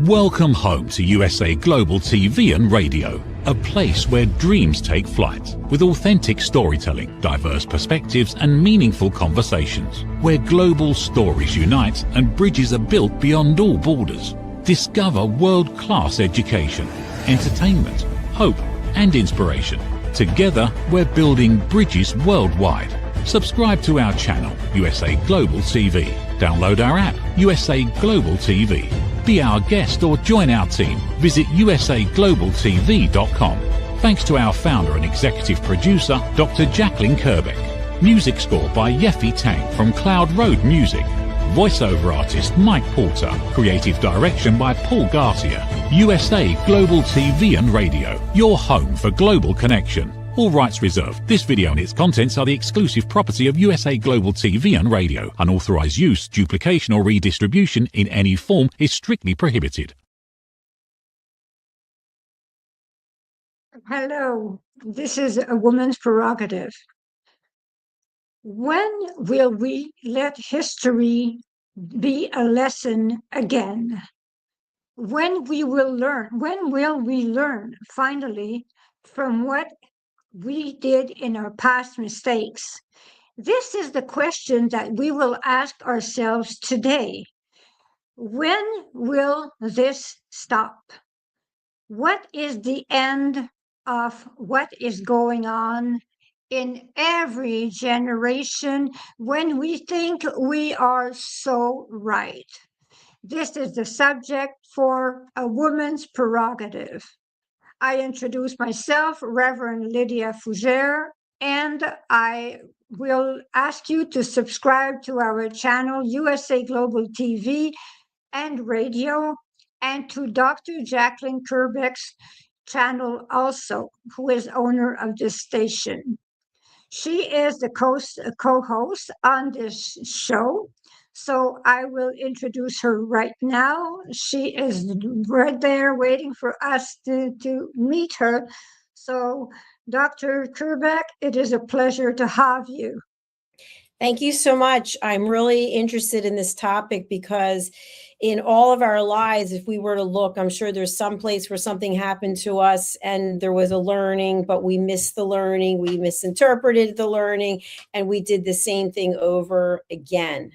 Welcome home to USA Global TV and Radio, a place where dreams take flight, with authentic storytelling, diverse perspectives and meaningful conversations, where global stories unite and bridges are built beyond all borders. Discover world-class education, entertainment, hope and inspiration. Together, we're building bridges worldwide. Subscribe to our channel, USA Global TV. Download our app, USA Global TV. Be our guest or join our team. Visit usaglobaltv.com. Thanks to our founder and executive producer, Dr. Jacalyn KERBECK. Music score by Yeffy Tang from Cloud Road Music. Voiceover artist Mike Porter. Creative direction by Paul Garcia. USA Global TV and Radio, your home for global connection. All rights reserved. This video and its contents are the exclusive property of USA Global TV and Radio. Unauthorized use, duplication or redistribution in any form is strictly prohibited. Hello, this is A Woman's Prerogative. When will we let history be a lesson again? When will we learn finally from what we did in our past mistakes? This is the question that we will ask ourselves today. When will this stop? What is the end of what is going on in every generation when we think we are so right? This is the subject for A Woman's Prerogative. I introduce myself, Reverend Lydia Fougères, and I will ask you to subscribe to our channel, USA Global TV and Radio, and to Dr. Jacalyn KERBECK's channel also, who is owner of this station. She is the co-host on this show, so I will introduce her right now. She is right there waiting for us to meet her. So, Dr. KERBECK, it is a pleasure to have you. Thank you so much. I'm really interested in this topic because in all of our lives, if we were to look, I'm sure there's some place where something happened to us and there was a learning, but we missed the learning, we misinterpreted the learning, and we did the same thing over again.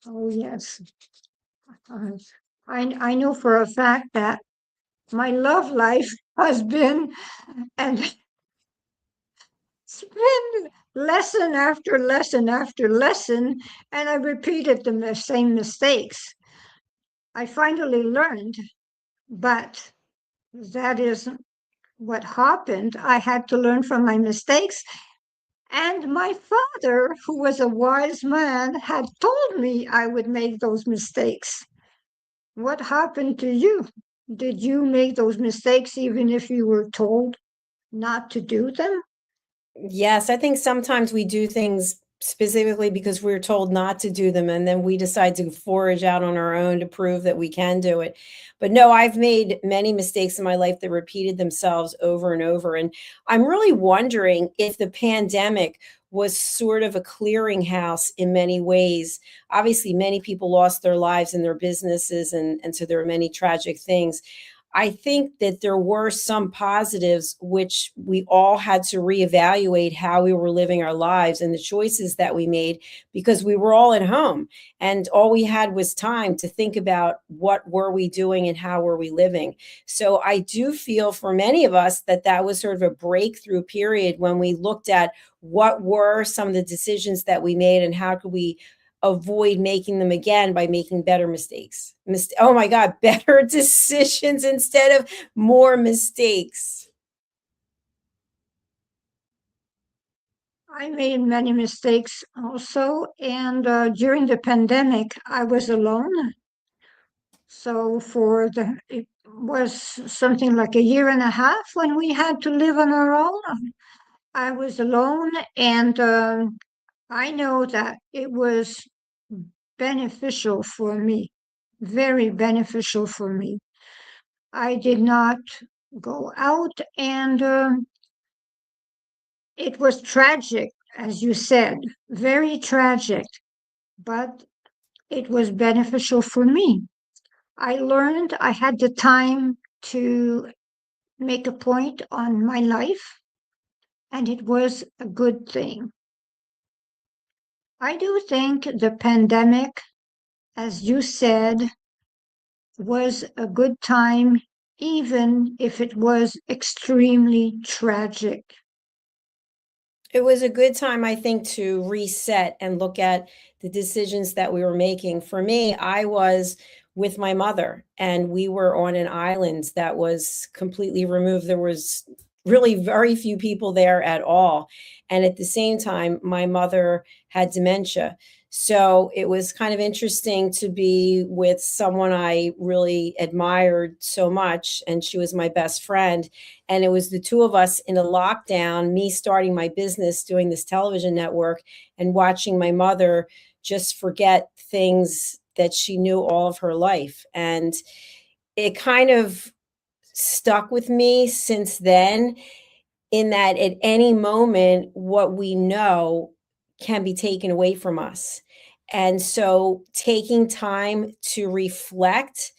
Oh yes. I know for a fact that my love life has been, and it's been lesson after lesson after lesson, and I repeated the same mistakes. I finally learned, but that isn't what happened. I had to learn from my mistakes. And my father, who was a wise man, had told me I would make those mistakes. What happened to you? Did you make those mistakes even if you were told not to do them? Yes, I think sometimes we do things specifically because we're told not to do them, and then we decide to forage out on our own to prove that we can do it. But no, I've made many mistakes in my life that repeated themselves over and over. And I'm really wondering if the pandemic was sort of a clearinghouse in many ways. Obviously, many people lost their lives and their businesses, and so there were many tragic things. I think that there were some positives, which we all had to reevaluate how we were living our lives and the choices that we made, because we were all at home and all we had was time to think about what were we doing and how were we living. So I do feel for many of us that that was sort of a breakthrough period when we looked at what were some of the decisions that we made and how could we avoid making them again by making better mistakes. Oh my God, better decisions instead of more mistakes. I made many mistakes also. And during the pandemic, I was alone. So it was something like a year and a half when we had to live on our own. I was alone, and I know that it was beneficial for me, very beneficial for me. I did not go out, and it was tragic, as you said, very tragic. But it was beneficial for me. I learned I had the time to make a point on my life, and it was a good thing. I do think the pandemic, as you said, was a good time, even if it was extremely tragic. It was a good time, I think, to reset and look at the decisions that we were making. For me, I was with my mother, and we were on an island that was completely removed. There was really very few people there at all. And at the same time, my mother had dementia. So it was kind of interesting to be with someone I really admired so much, and she was my best friend. And it was the two of us in a lockdown, me starting my business, doing this television network, and watching my mother just forget things that she knew all of her life. And it kind of stuck with me since then, in that at any moment, what we know can be taken away from us. And so taking time to reflect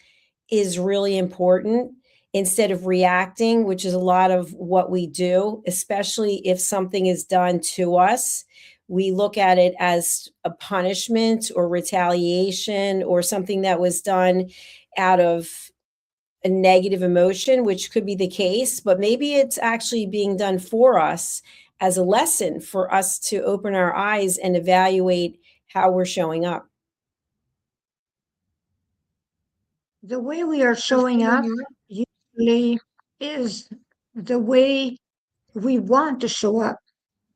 is really important instead of reacting, which is a lot of what we do, especially if something is done to us. We look at it as a punishment or retaliation or something that was done out of a negative emotion, which could be the case, but maybe it's actually being done for us as a lesson for us to open our eyes and evaluate how we're showing up. The way we are showing up usually is the way we want to show up.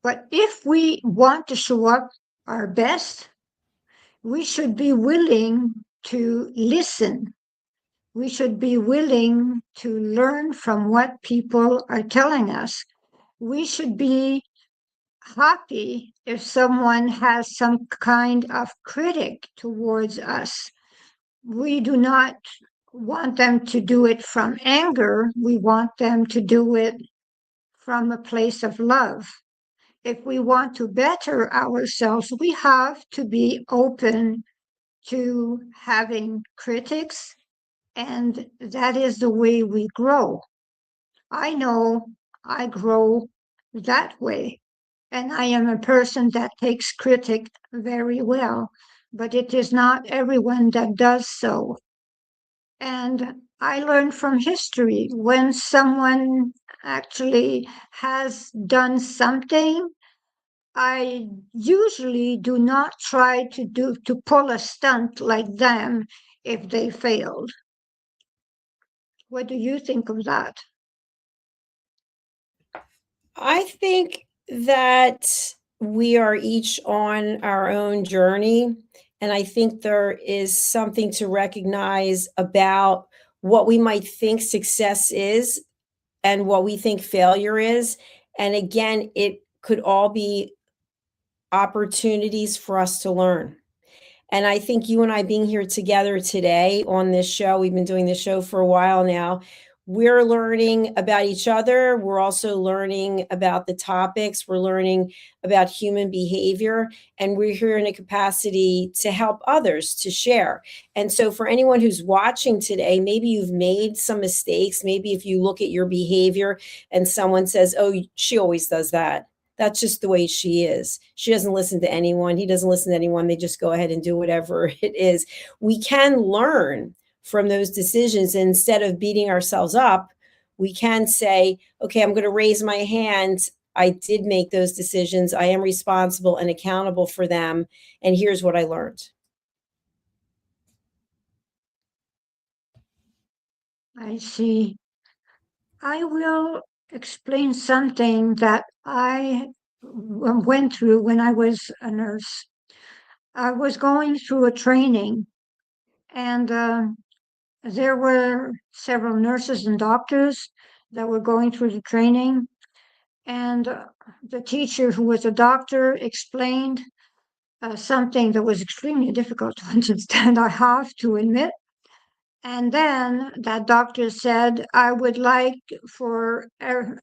But if we want to show up our best, we should be willing to listen. We should be willing to learn from what people are telling us. We should be happy if someone has some kind of critic towards us. We do not want them to do it from anger. We want them to do it from a place of love. If we want to better ourselves, we have to be open to having critics, and that is the way we grow. I know I grow that way, and I am a person that takes critic very well, but it is not everyone that does so. And I learned from history when someone actually has done something, I usually do not try to pull a stunt like them if they failed. What do you think of that? I think that we are each on our own journey. And I think there is something to recognize about what we might think success is and what we think failure is. And again, it could all be opportunities for us to learn. And I think you and I being here together today on this show, we've been doing this show for a while now. We're learning about each other. We're also learning about the topics. We're learning about human behavior. And we're here in a capacity to help others to share. And so, for anyone who's watching today, maybe you've made some mistakes. Maybe if you look at your behavior and someone says, oh, she always does that. That's just the way she is. She doesn't listen to anyone. He doesn't listen to anyone. They just go ahead and do whatever it is. We can learn from those decisions. And instead of beating ourselves up, we can say, okay, I'm going to raise my hand. I did make those decisions. I am responsible and accountable for them. And here's what I learned. I see. I will explain something that I went through when I was a nurse. I was going through a training, and there were several nurses and doctors that were going through the training. And the teacher, who was a doctor, explained something that was extremely difficult to understand, I have to admit. And then that doctor said, I would like for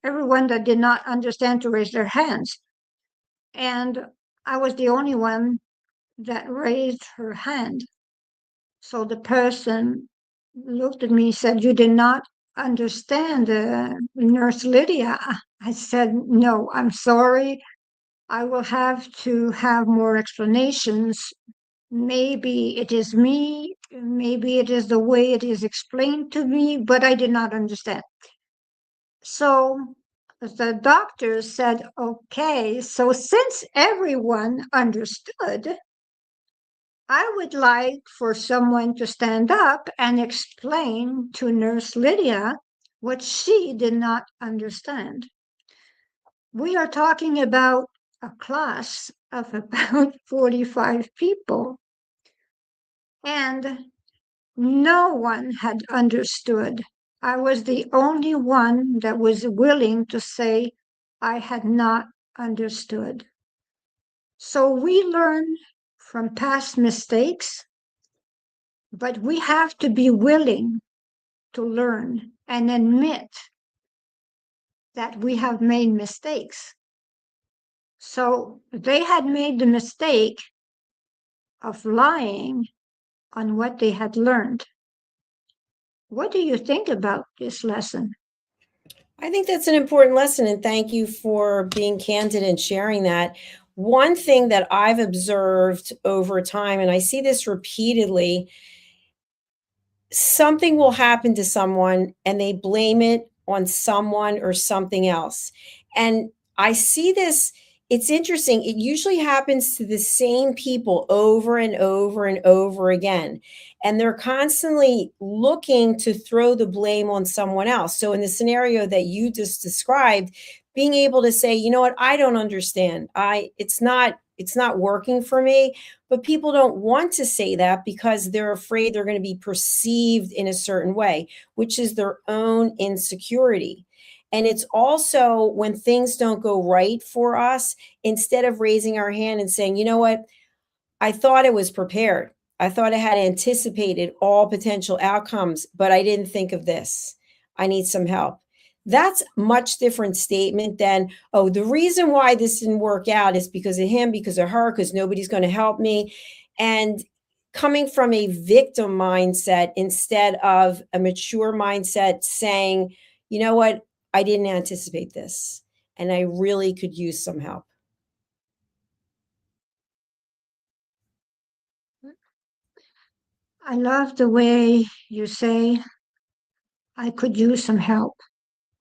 everyone that did not understand to raise their hands. And I was the only one that raised her hand. So the person looked at me and said, "You did not understand, Nurse Lydia." I said, "No, I'm sorry. I will have to have more explanations. Maybe it is me, maybe it is the way it is explained to me, but I did not understand." So the doctor said, "Okay, so since everyone understood, I would like for someone to stand up and explain to Nurse Lydia what she did not understand." We are talking about a class of about 45 people, and no one had understood. I was the only one that was willing to say I had not understood. So we learn from past mistakes, but we have to be willing to learn and admit that we have made mistakes. So they had made the mistake of lying on what they had learned. What do you think about this lesson? I think that's an important lesson, and thank you for being candid and sharing that. One thing that I've observed over time, and I see this repeatedly, something will happen to someone and they blame it on someone or something else. And I see this, it's interesting. It usually happens to the same people over and over and over again. And they're constantly looking to throw the blame on someone else. So, in the scenario that you just described, being able to say, you know what, I don't understand. It's not working for me. But people don't want to say that because they're afraid they're going to be perceived in a certain way, which is their own insecurity. And it's also when things don't go right for us, instead of raising our hand and saying, you know what, I thought I was prepared. I thought I had anticipated all potential outcomes, but I didn't think of this. I need some help. That's much different statement than, oh, the reason why this didn't work out is because of him, because of her, because nobody's going to help me. And coming from a victim mindset instead of a mature mindset saying, you know what, I didn't anticipate this and I really could use some help. I love the way you say, "I could use some help,"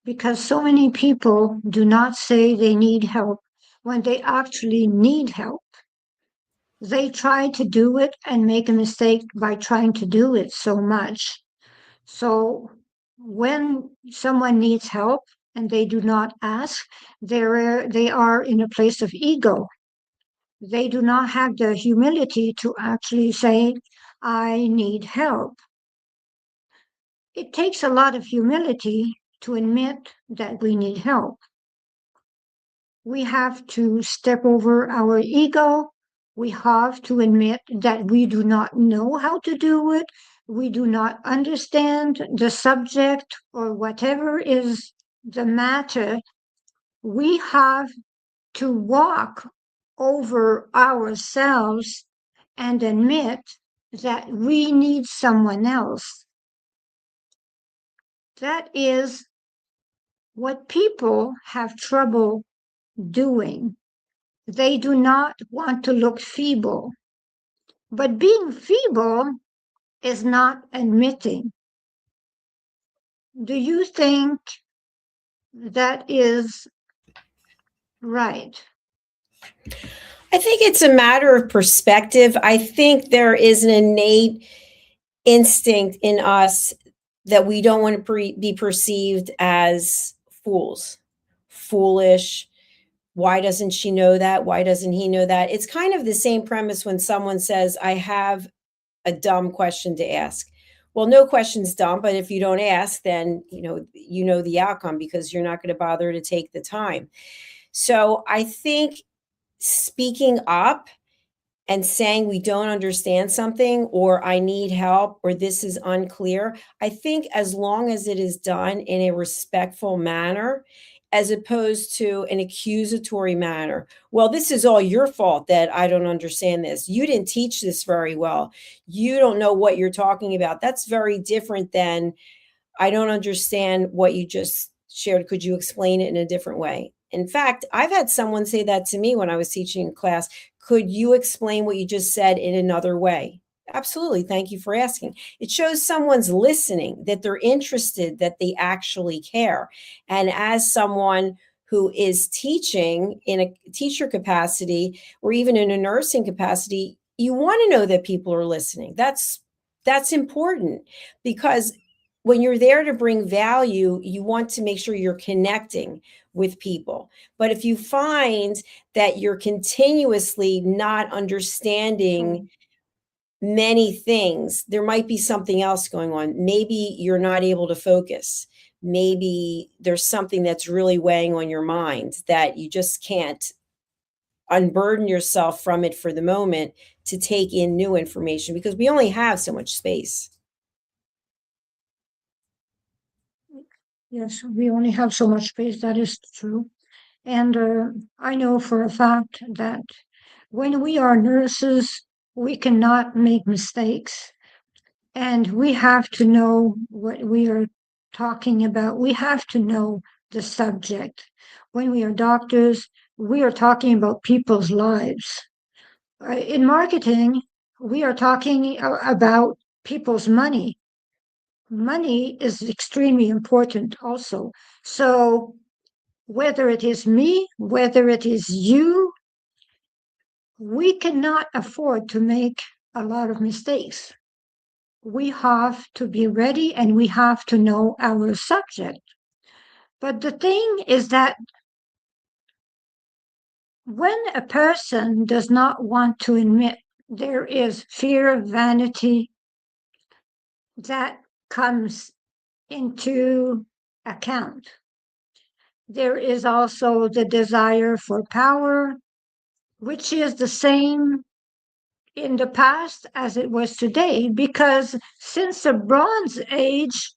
because so many people do not say they need help when they actually need help. They try to do it and make a mistake by trying to do it so much. So when someone needs help and they do not ask, they are in a place of ego. They do not have the humility to actually say, "I need help." It takes a lot of humility to admit that we need help. We have to step over our ego. We have to admit that we do not know how to do it. We do not understand the subject or whatever is the matter. We have to walk over ourselves and admit that we need someone else. That is what people have trouble doing. They do not want to look feeble. But being feeble is not admitting. Do you think that is right? I think it's a matter of perspective. I think there is an innate instinct in us that we don't want to be perceived as fools, foolish. Why doesn't she know that? Why doesn't he know that? It's kind of the same premise when someone says, I have a dumb question to ask. Well, no question's dumb, but if you don't ask, then you know the outcome because you're not going to bother to take the time. So I think speaking up and saying we don't understand something or I need help or this is unclear, I think as long as it is done in a respectful manner as opposed to an accusatory manner. Well, this is all your fault that I don't understand this. You didn't teach this very well. You don't know what you're talking about. That's very different than, I don't understand what you just shared. Could you explain it in a different way? In fact, I've had someone say that to me when I was teaching a class. Could you explain what you just said in another way? Absolutely. Thank you for asking. It shows someone's listening, that they're interested, that they actually care. And as someone who is teaching in a teacher capacity or even in a nursing capacity, you want to know that people are listening. That's important, because when you're there to bring value, you want to make sure you're connecting with people. But if you find that you're continuously not understanding many things, there might be something else going on. Maybe you're not able to focus. Maybe there's something that's really weighing on your mind that you just can't unburden yourself from it for the moment to take in new information, because we only have so much space. Yes, we only have so much space. That is true. And I know for a fact that when we are nurses, we cannot make mistakes. And we have to know what we are talking about. We have to know the subject. When we are doctors, we are talking about people's lives. In marketing, we are talking about people's money. Money is extremely important also. So whether it is me, whether it is you, we cannot afford to make a lot of mistakes. We have to be ready and we have to know our subject. But the thing is that when a person does not want to admit there is fear, vanity that comes into account. There is also the desire for power, which is the same in the past as it was today, because since the Bronze Age,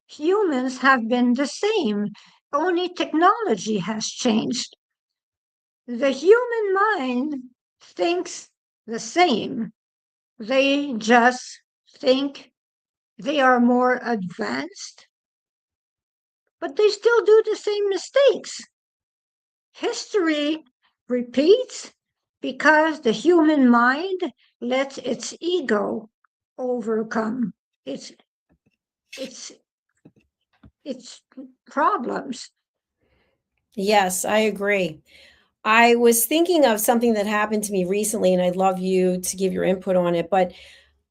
humans have been the same, only technology has changed. The human mind thinks the same. They just think they are more advanced, but they still do the same mistakes. History repeats because the human mind lets its ego overcome its problems. Yes, I agree. I was thinking of something that happened to me recently, and I'd love you to give your input on it. But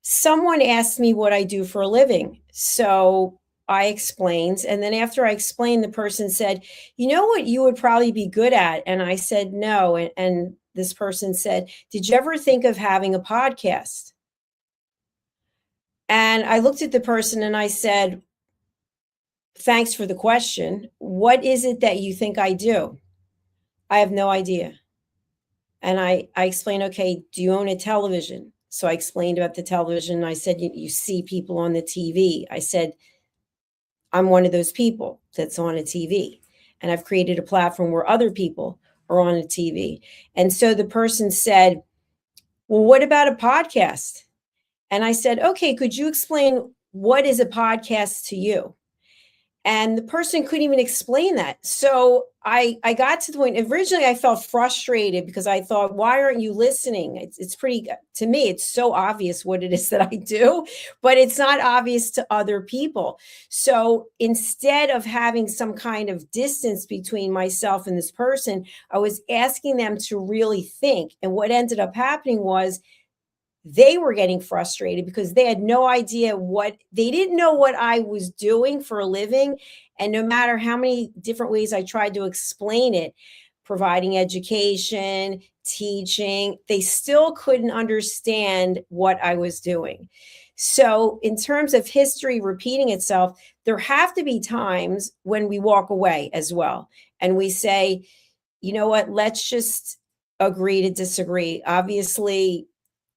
someone asked me what I do for a living. So I explained. And then after I explained, the person said, you know what you would probably be good at? And I said, no. And this person said, did you ever think of having a podcast? And I looked at the person and I said, thanks for the question. What is it that you think I do? I have no idea. And I explained, okay, do you own a television? So I explained about the television. I said, you see people on the TV. I said, I'm one of those people that's on a TV. And I've created a platform where other people are on a TV. And so the person said, well, what about a podcast? And I said, okay, could you explain what is a podcast to you? And the person couldn't even explain that. So I got to the point, originally I felt frustrated because I thought, why aren't you listening? It's pretty, to me, it's so obvious what it is that I do, but it's not obvious to other people. So instead of having some kind of distance between myself and this person, I was asking them to really think. And what ended up happening was they were getting frustrated because they had no idea they didn't know what I was doing for a living. And no matter how many different ways I tried to explain it, providing education, teaching, they still couldn't understand what I was doing. So in terms of history repeating itself, there have to be times when we walk away as well. And we say, you know what, let's just agree to disagree. Obviously,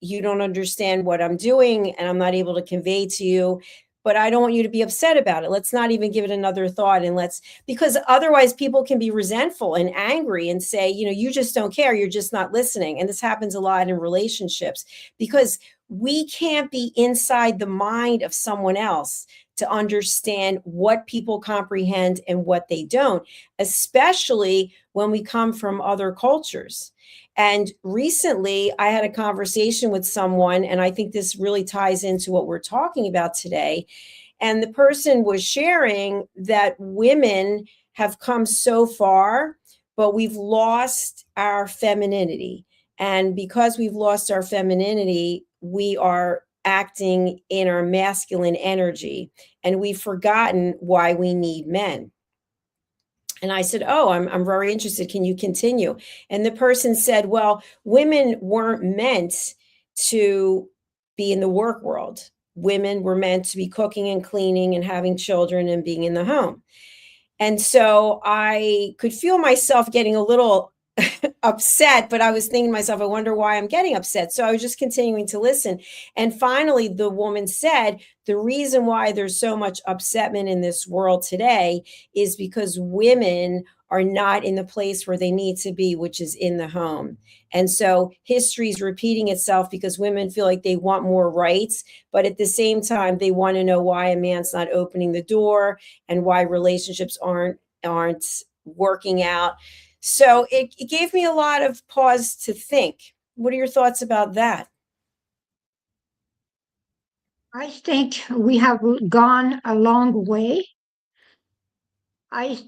you don't understand what I'm doing and I'm not able to convey to you. but I don't want you to be upset about it. Let's not even give it another thought. And because otherwise people can be resentful and angry and say, you just don't care. You're just not listening. And this happens a lot in relationships because we can't be inside the mind of someone else to understand what people comprehend and what they don't, especially when we come from other cultures. And recently I had a conversation with someone, and I think this really ties into what we're talking about today. And the person was sharing that women have come so far, but we've lost our femininity. And because we've lost our femininity, we are acting in our masculine energy, and we've forgotten why we need men. And I said, oh, I'm very interested. Can you continue? And the person said, well, women weren't meant to be in the work world. Women were meant to be cooking and cleaning and having children and being in the home. And so I could feel myself getting a little upset, but I was thinking to myself, I wonder why I'm getting upset. So I was just continuing to listen. And finally, the woman said, the reason why there's so much upsetment in this world today is because women are not in the place where they need to be, which is in the home. And so history is repeating itself because women feel like they want more rights, but at the same time, they want to know why a man's not opening the door and why relationships aren't working out. So it gave me a lot of pause to think. What are your thoughts about that? I think we have gone a long way. I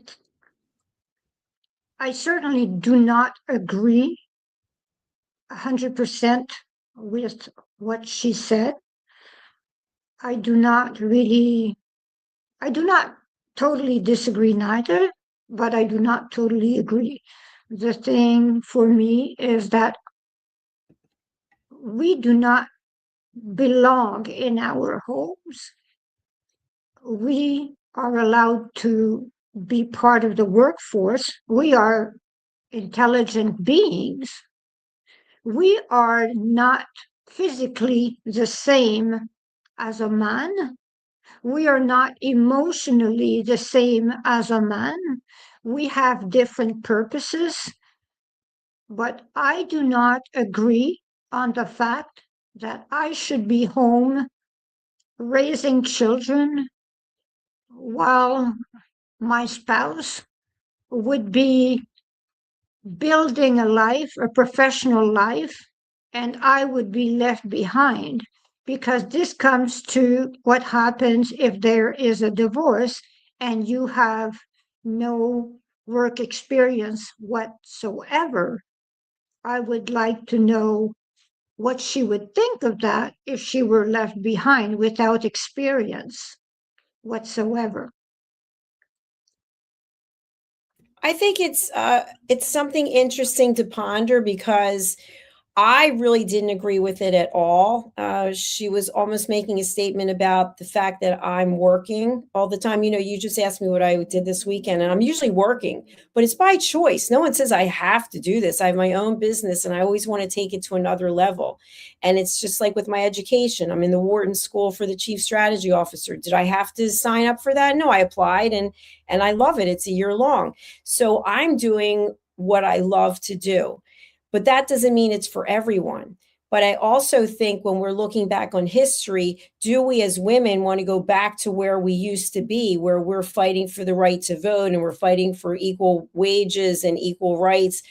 certainly do not agree 100% with what she said. I do not totally disagree neither, but I do not totally agree. The thing for me is that we do not belong in our homes. We are allowed to be part of the workforce. We are intelligent beings. We are not physically the same as a man. We are not emotionally the same as a man. We have different purposes, but I do not agree on the fact that I should be home raising children while my spouse would be building a life, a professional life, and I would be left behind, because this comes to what happens if there is a divorce and you have no work experience whatsoever. I would like to know what she would think of that if she were left behind without experience whatsoever. I think it's something interesting to ponder because I really didn't agree with it at all. She was almost making a statement about the fact that I'm working all the time. You just asked me what I did this weekend, and I'm usually working, but it's by choice. No one says I have to do this. I have my own business, and I always want to take it to another level. And it's just like with my education. I'm in the Wharton School for the Chief Strategy Officer. Did I have to sign up for that? No, I applied, and I love it. It's a year long. So I'm doing what I love to do. But that doesn't mean it's for everyone. But I also think when we're looking back on history, do we as women want to go back to where we used to be, where we're fighting for the right to vote and we're fighting for equal wages and equal rights?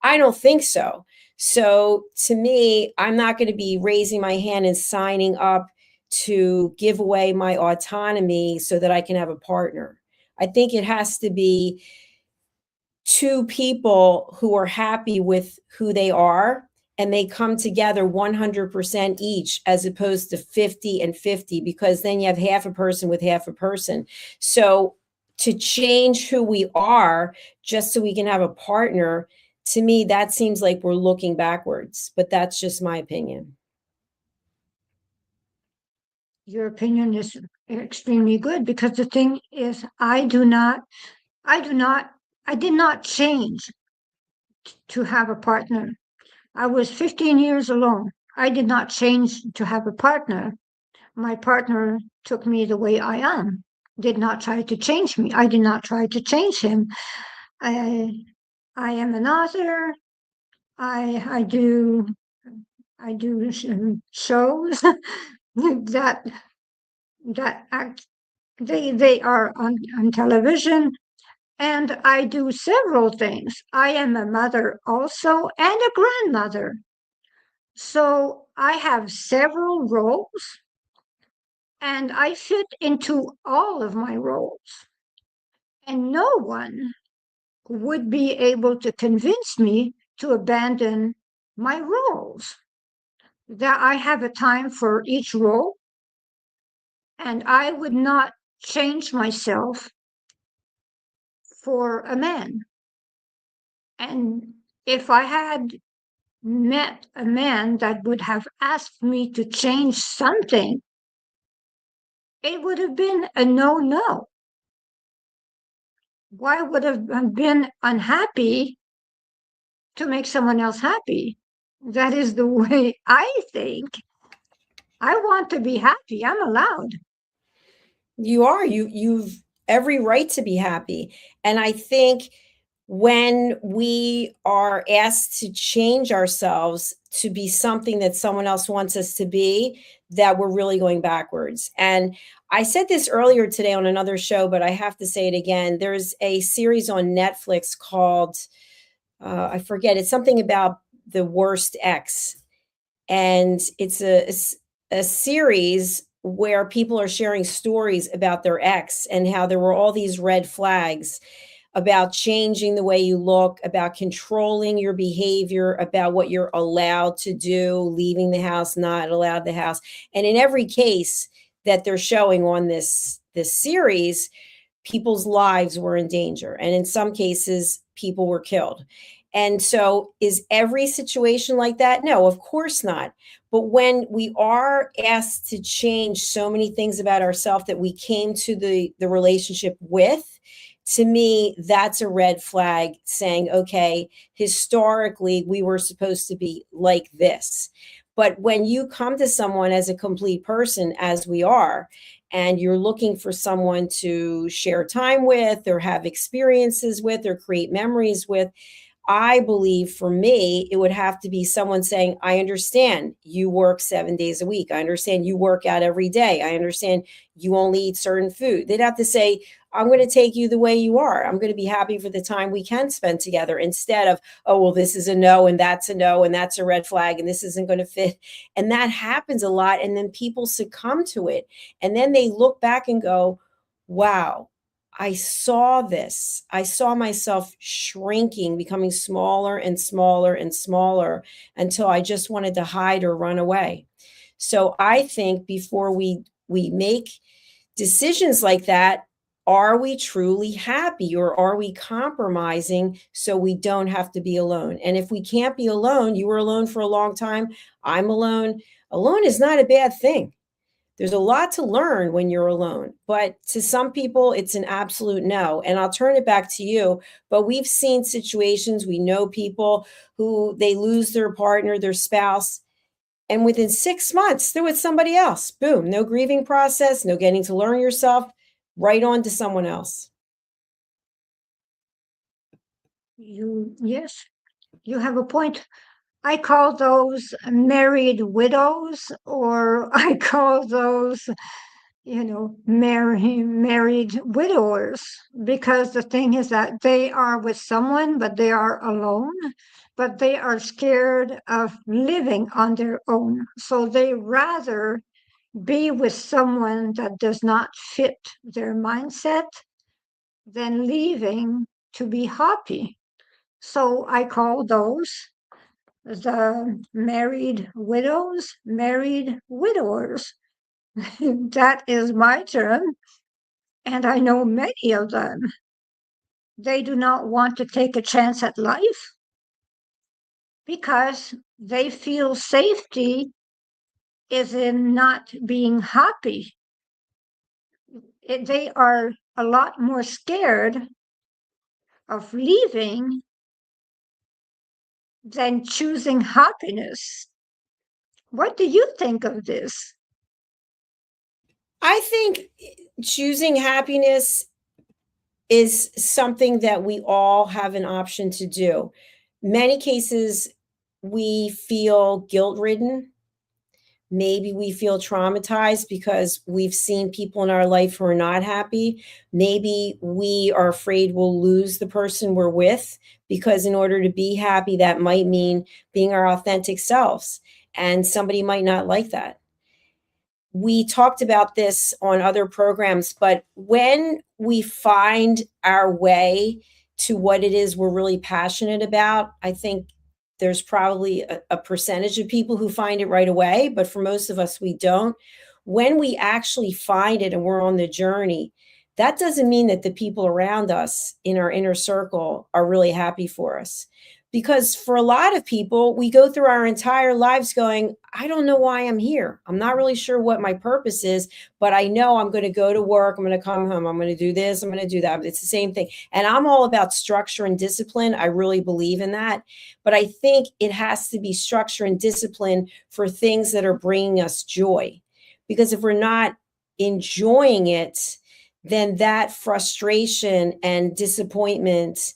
I don't think so. So to me, I'm not going to be raising my hand and signing up to give away my autonomy so that I can have a partner. I think it has to be two people who are happy with who they are and they come together 100% each, as opposed to 50 and 50, because then you have half a person with half a person. So to change who we are just so we can have a partner, to me, that seems like we're looking backwards, but that's just my opinion. Your opinion is extremely good, because the thing is, I did not change to have a partner. I was 15 years alone. I did not change to have a partner. My partner took me the way I am, did not try to change me. I did not try to change him. I am an author. I do shows that act. They are on television, and I do several things. I am a mother also and a grandmother. So I have several roles, and I fit into all of my roles. And no one would be able to convince me to abandon my roles. That I have a time for each role, and I would not change myself for a man. And if I had met a man that would have asked me to change something, it would have been a no, no. Why would have been unhappy to make someone else happy? That is the way I think. I want to be happy. I'm allowed. You are. You've every right to be happy. And I think when we are asked to change ourselves to be something that someone else wants us to be, that we're really going backwards. And I said this earlier today on another show, but I have to say it again. There's a series on Netflix called, I forget, it's something about the worst ex. And it's a series where people are sharing stories about their ex and how there were all these red flags about changing the way you look, about controlling your behavior, about what you're allowed to do, leaving the house, not allowed the house. And in every case that they're showing on this series, people's lives were in danger. And in some cases, people were killed. And so is every situation like that? No, of course not. But when we are asked to change so many things about ourselves that we came to the relationship with, to me, that's a red flag saying, okay, historically, we were supposed to be like this. But when you come to someone as a complete person, as we are, and you're looking for someone to share time with or have experiences with or create memories with, I believe for me, it would have to be someone saying, I understand you work 7 days a week. I understand you work out every day. I understand you only eat certain food. They'd have to say, I'm going to take you the way you are. I'm going to be happy for the time we can spend together instead of, oh, well, this is a no and that's a red flag and this isn't going to fit. And that happens a lot. And then people succumb to it. And then they look back and go, wow, I saw this. I saw myself shrinking, becoming smaller and smaller and smaller until I just wanted to hide or run away. So I think before we make decisions like that, are we truly happy or are we compromising so we don't have to be alone? And if we can't be alone, you were alone for a long time, I'm alone. Alone is not a bad thing. There's a lot to learn when you're alone, but to some people, it's an absolute no. And I'll turn it back to you. But we've seen situations, we know people who they lose their partner, their spouse, and within 6 months, they're with somebody else. Boom, no grieving process, no getting to learn yourself, right on to someone else. Yes, you have a point. I call those married widows, or I call those, married widowers, because the thing is that they are with someone, but they are alone, but they are scared of living on their own. So they rather be with someone that does not fit their mindset than leaving to be happy. So I call those the married widows, married widowers. That is my term, and I know many of them. They do not want to take a chance at life because they feel safety is in not being happy. They are a lot more scared of leaving than choosing happiness. What do you think of this? I think choosing happiness is something that we all have an option to do. Many cases, we feel guilt-ridden. Maybe we feel traumatized because we've seen people in our life who are not happy. Maybe we are afraid we'll lose the person we're with because in order to be happy, that might mean being our authentic selves, and somebody might not like that. We talked about this on other programs, but when we find our way to what it is we're really passionate about, I think there's probably a percentage of people who find it right away, but for most of us, we don't. When we actually find it and we're on the journey, that doesn't mean that the people around us in our inner circle are really happy for us. Because for a lot of people, we go through our entire lives going, I don't know why I'm here. I'm not really sure what my purpose is, but I know I'm going to go to work. I'm going to come home. I'm going to do this. I'm going to do that. It's the same thing. And I'm all about structure and discipline. I really believe in that. But I think it has to be structure and discipline for things that are bringing us joy. Because if we're not enjoying it, then that frustration and disappointment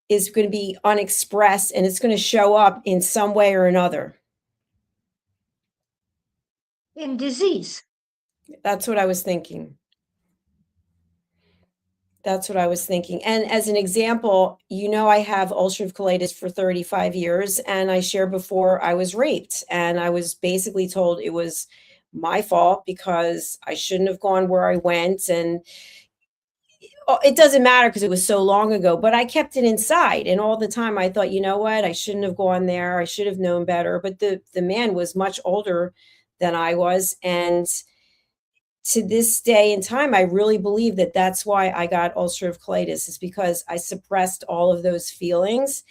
is going to be unexpressed and it's going to show up in some way or another. In disease. That's what I was thinking. That's what I was thinking. And as an example, I have ulcerative colitis for 35 years, and I shared before I was raped, and I was basically told it was my fault because I shouldn't have gone where I went. And it doesn't matter because it was so long ago, but I kept it inside. And all the time I thought, you know what? I shouldn't have gone there. I should have known better. But the man was much older than I was. And to this day and time, I really believe that that's why I got ulcerative colitis, is because I suppressed all of those feelings.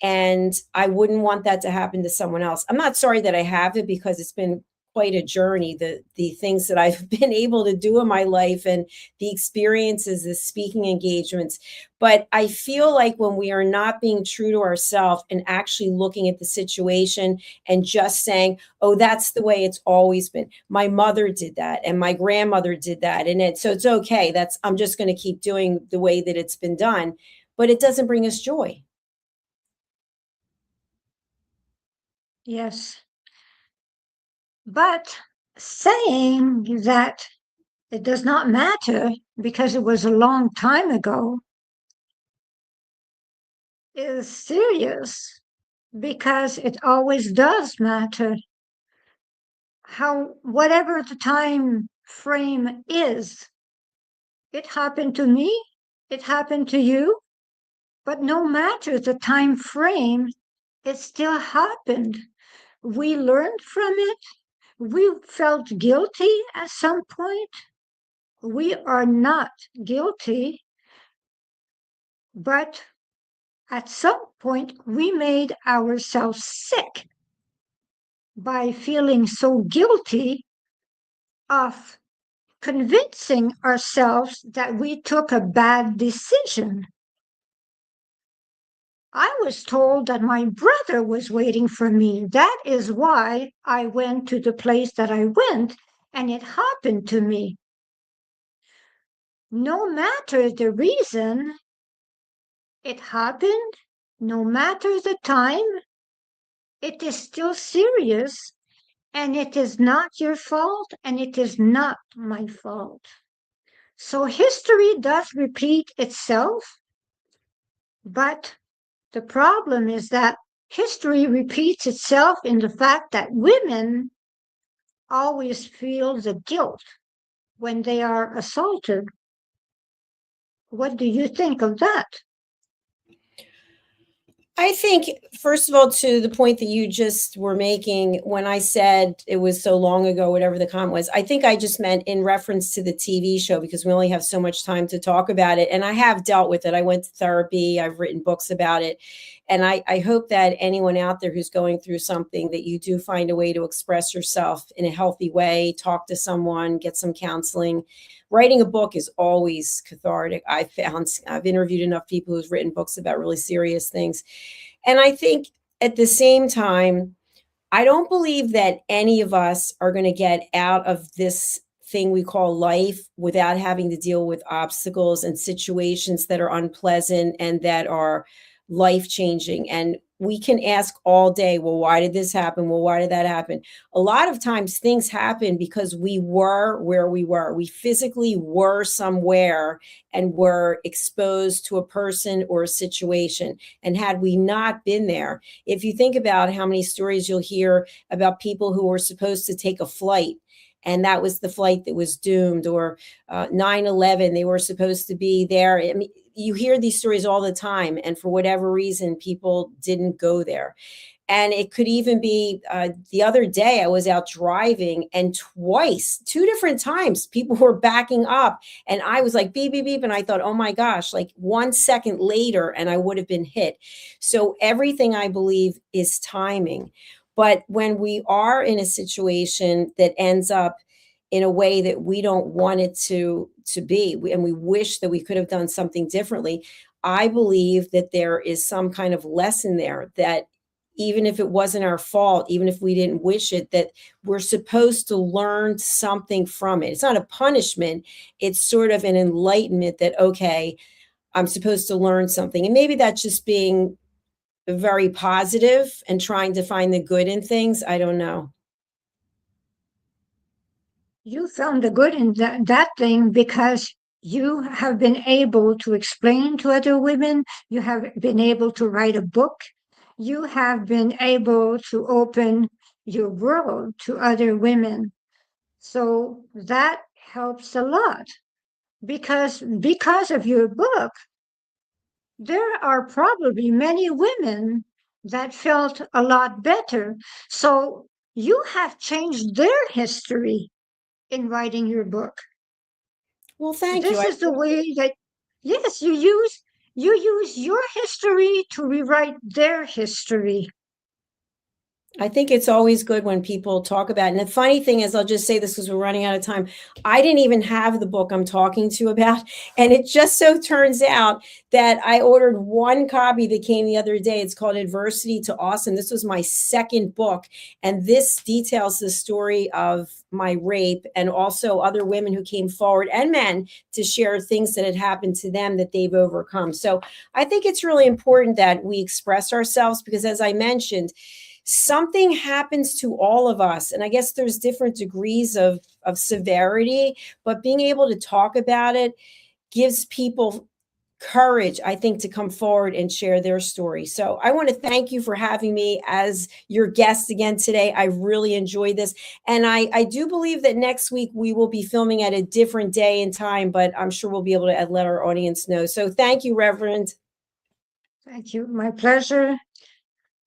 And I wouldn't want that to happen to someone else. I'm not sorry that I have it because it's been quite a journey, the things that I've been able to do in my life and the experiences, the speaking engagements. But I feel like when we are not being true to ourselves and actually looking at the situation and just saying, oh, that's the way it's always been. My mother did that and my grandmother did that. And so it's okay. I'm just going to keep doing the way that it's been done. But it doesn't bring us joy. Yes. But saying that it does not matter because it was a long time ago is serious, because it always does matter. Whatever the time frame is, it happened to me, it happened to you, but no matter the time frame, it still happened. We learned from it. We felt guilty at some point. We are not guilty, but at some point we made ourselves sick by feeling so guilty of convincing ourselves that we took a bad decision. I was told that my brother was waiting for me. That is why I went to the place that I went, and it happened to me. No matter the reason it happened, no matter the time, it is still serious, and it is not your fault, and it is not my fault. So history does repeat itself, but the problem is that history repeats itself in the fact that women always feel the guilt when they are assaulted. What do you think of that? I think, first of all, to the point that you just were making, when I said it was so long ago, whatever the comment was, I think I just meant in reference to the TV show, because we only have so much time to talk about it. And I have dealt with it. I went to therapy. I've written books about it. And I hope that anyone out there who's going through something, that you do find a way to express yourself in a healthy way, talk to someone, get some counseling. Writing a book is always cathartic. I've interviewed enough people who've written books about really serious things. And I think at the same time, I don't believe that any of us are going to get out of this thing we call life without having to deal with obstacles and situations that are unpleasant and that are life-changing. And we can ask all day, well, why did this happen? Well, why did that happen? A lot of times things happen because we were where we were. We physically were somewhere and were exposed to a person or a situation. And had we not been there, if you think about how many stories you'll hear about people who were supposed to take a flight, and that was the flight that was doomed, or 9/11, they were supposed to be there. I mean, you hear these stories all the time, and for whatever reason, people didn't go there. And it could even be the other day I was out driving, and twice, 2 different times, people were backing up, and I was like, beep, beep, beep. And I thought, oh my gosh, like 1 second later, and I would have been hit. So everything, I believe, is timing. But when we are in a situation that ends up in a way that we don't want it to be, and we wish that we could have done something differently, I believe that there is some kind of lesson there, that even if it wasn't our fault, even if we didn't wish it, that we're supposed to learn something from it. It's not a punishment. It's sort of an enlightenment that, okay, I'm supposed to learn something. And maybe that's just being very positive and trying to find the good in things. I don't know. You found the good in that thing because you have been able to explain to other women. You have been able to write a book. You have been able to open your world to other women. So that helps a lot because of your book, there are probably many women that felt a lot better. So you have changed their history in writing your book. Well, thank you. This is the way that, yes, you use your history to rewrite their history. I think it's always good when people talk about it. And the funny thing is, I'll just say this because we're running out of time. I didn't even have the book I'm talking to you about. And it just so turns out that I ordered one copy that came the other day. It's called Adversity to Awesome. This was my second book. And this details the story of my rape and also other women who came forward, and men, to share things that had happened to them that they've overcome. So I think it's really important that we express ourselves because, as I mentioned, something happens to all of us. And I guess there's different degrees of severity, but being able to talk about it gives people courage, I think, to come forward and share their story. So I want to thank you for having me as your guest again today. I really enjoyed this. And I do believe that next week we will be filming at a different day and time, but I'm sure we'll be able to let our audience know. So thank you, Reverend. Thank you. My pleasure.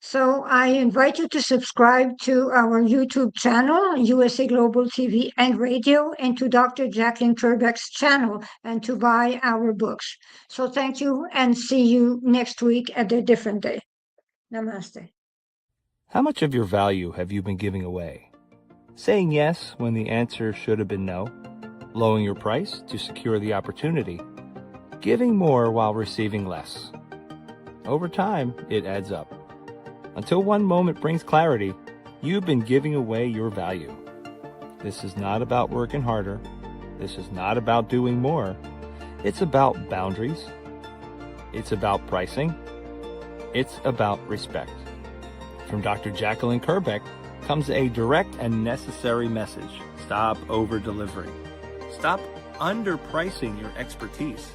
So I invite you to subscribe to our YouTube channel, USA Global TV and Radio, and to Dr. Jacalyn KERBECK's channel, and to buy our books. So thank you, and see you next week at a different day. Namaste. How much of your value have you been giving away? Saying yes when the answer should have been no? Lowering your price to secure the opportunity? Giving more while receiving less? Over time, it adds up. Until one moment brings clarity, you've been giving away your value. This is not about working harder. This is not about doing more. It's about boundaries. It's about pricing. It's about respect. From Dr. Jacalyn KERBECK comes a direct and necessary message. Stop over-delivering. Stop underpricing your expertise.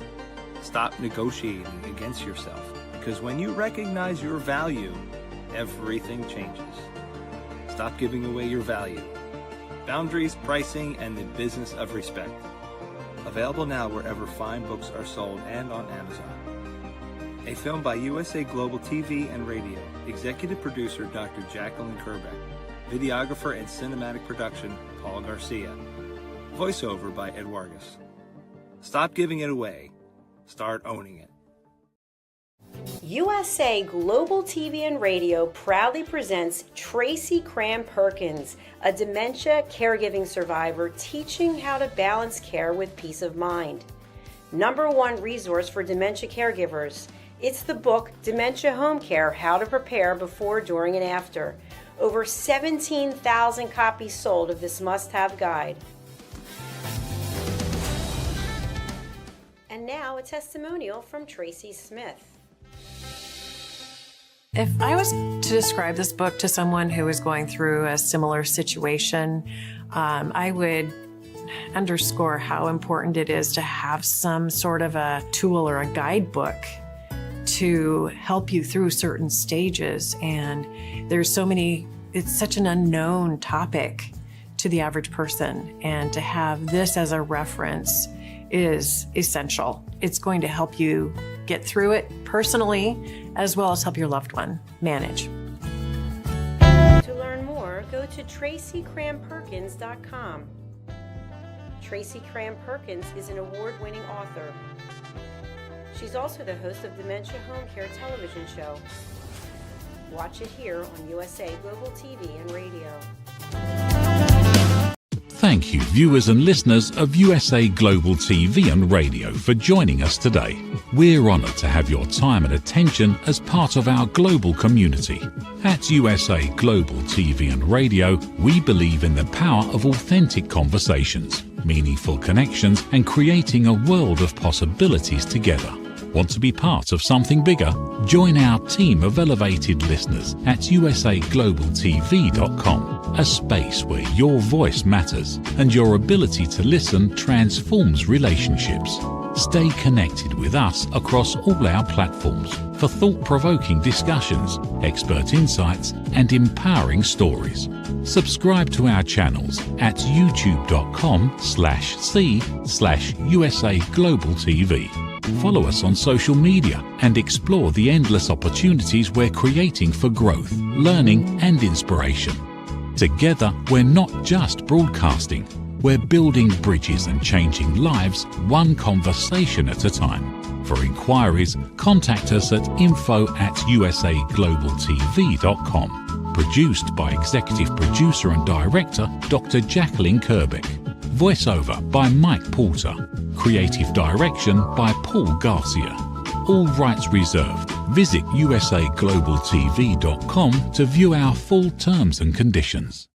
Stop negotiating against yourself. Because when you recognize your value, everything changes. Stop giving away your value. Boundaries, pricing, and the business of respect. Available now wherever fine books are sold and on Amazon. A film by USA Global TV and Radio. Executive producer Dr. Jacalyn KERBECK. Videographer and cinematic production Paul Garcia. Voiceover by Ed Vargas. Stop giving it away. Start owning it. USA Global TV and Radio proudly presents Tracy Cram Perkins, a dementia caregiving survivor teaching how to balance care with peace of mind. #1 resource for dementia caregivers. It's the book Dementia Home Care: How to Prepare Before, During, and After. Over 17,000 copies sold of this must-have guide. now, a testimonial from Tracy Smith. If I was to describe this book to someone who is going through a similar situation, I would underscore how important it is to have some sort of a tool or a guidebook to help you through certain stages. And there's so many, it's such an unknown topic to the average person. And to have this as a reference is essential. It's going to help you get through it personally, as well as help your loved one manage. To learn more, go to TracyCramPerkins.com. Tracy Cram Perkins is an award-winning author. She's also the host of Dementia Home Care television show. Watch it here on USA Global TV and Radio. Thank you, viewers and listeners of USA Global TV and Radio, for joining us today. We're honoured to have your time and attention as part of our global community. At USA Global TV and Radio, we believe in the power of authentic conversations, meaningful connections, and creating a world of possibilities together. Want to be part of something bigger? Join our team of elevated listeners at usaglobaltv.com, a space where your voice matters and your ability to listen transforms relationships. Stay connected with us across all our platforms for thought-provoking discussions, expert insights, and empowering stories. Subscribe to our channels at youtube.com/c/USA Global TV. Follow us on social media and explore the endless opportunities we're creating for growth, learning, and inspiration. Together, we're not just broadcasting, we're building bridges and changing lives one conversation at a time. For inquiries, contact us at info@usaglobaltv.com. Produced by Executive Producer and Director Dr. Jacalyn KERBECK. Voiceover by Mike Porter. Creative direction by Paul Garcia. All rights reserved. Visit usaglobaltv.com to view our full terms and conditions.